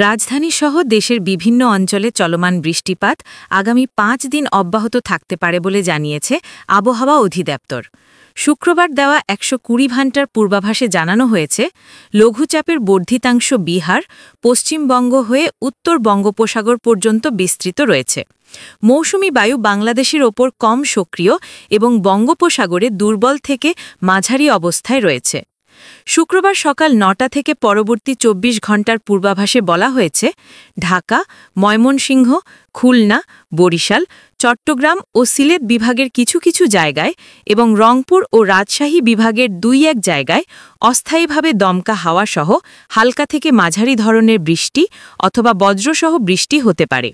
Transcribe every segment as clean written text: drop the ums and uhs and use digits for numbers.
রাজধানীসহ দেশের বিভিন্ন অঞ্চলে চলমান বৃষ্টিপাত আগামী ৫ দিন অব্যাহত থাকতে পারে বলে জানিয়েছে আবহাওয়া অধিদপ্তর। শুক্রবার দেওয়া ১২০ ঘণ্টার পূর্বাভাসে জানানো হয়েছে, লঘুচাপের বর্ধিতাংশ বিহার, পশ্চিমবঙ্গ হয়ে উত্তর বঙ্গোপসাগর পর্যন্ত বিস্তৃত রয়েছে। মৌসুমী বায়ু বাংলাদেশের ওপর কম সক্রিয় এবং বঙ্গোপসাগরে দুর্বল থেকে মাঝারি অবস্থায় রয়েছে। শুক্রবার সকাল ৯টা থেকে পরবর্তী ২৪ ঘণ্টার পূর্বাভাসে বলা হয়েছে, ঢাকা, ময়মনসিংহ, খুলনা, বরিশাল, চট্টগ্রাম ও সিলেট বিভাগের কিছু কিছু জায়গায় এবং রংপুর ও রাজশাহী বিভাগের ২-১ জায়গায় অস্থায়ীভাবে দমকা হাওয়াসহ হালকা থেকে মাঝারি ধরনের বৃষ্টি অথবা বজ্রসহ বৃষ্টি হতে পারে।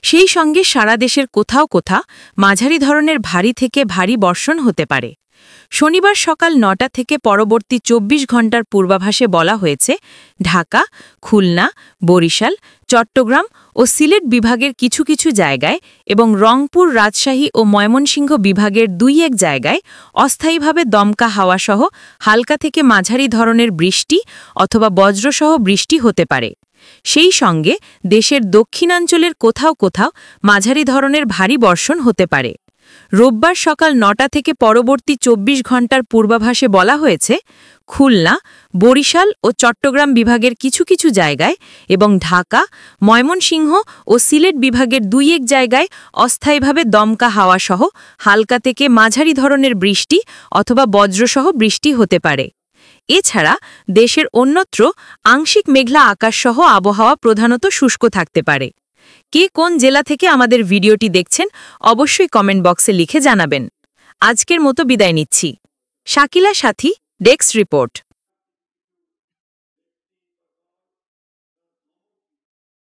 সেই সঙ্গে সারা দেশের কোথাও কোথাও মাঝারি ধরনের ভারী থেকে ভারী বর্ষণ হতে পারে। শনিবার সকাল ৯টা থেকে পরবর্তী ২৪ ঘণ্টার পূর্বাভাসে বলা হয়েছে, ঢাকা, খুলনা, বরিশাল, চট্টগ্রাম ও সিলেট বিভাগের কিছু কিছু জায়গায় এবং রংপুর, রাজশাহী ও ময়মনসিংহ বিভাগের ২-১ জায়গায় অস্থায়ীভাবে দমকা হাওয়াসহ হালকা থেকে মাঝারি ধরনের বৃষ্টি অথবা বজ্রসহ বৃষ্টি হতে পারে। সেই সঙ্গে দেশের দক্ষিণাঞ্চলের কোথাও কোথাও মাঝারি ধরনের ভারী বর্ষণ হতে পারে। রোববার সকাল ৯টা থেকে পরবর্তী ২৪ ঘণ্টার পূর্বাভাসে বলা হয়েছে, খুলনা, বরিশাল ও চট্টগ্রাম বিভাগের কিছু কিছু জায়গায় এবং ঢাকা, ময়মনসিংহ ও সিলেট বিভাগের ২-১ জায়গায় অস্থায়ীভাবে দমকা হাওয়াসহ হালকা থেকে মাঝারি ধরনের বৃষ্টি অথবা বজ্রসহ বৃষ্টি হতে পারে। এছাড়া দেশের অন্যত্র আংশিক মেঘলা আকাশসহ আবহাওয়া প্রধানত শুষ্ক থাকতে পারে। কে কোন জেলা থেকে আমাদের ভিডিওটি দেখছেন অবশ্যই কমেন্ট বক্সে লিখে জানাবেন। আজকের মতো বিদায় নিচ্ছি। শাকিলা সাথী, ডেস্ক রিপোর্ট।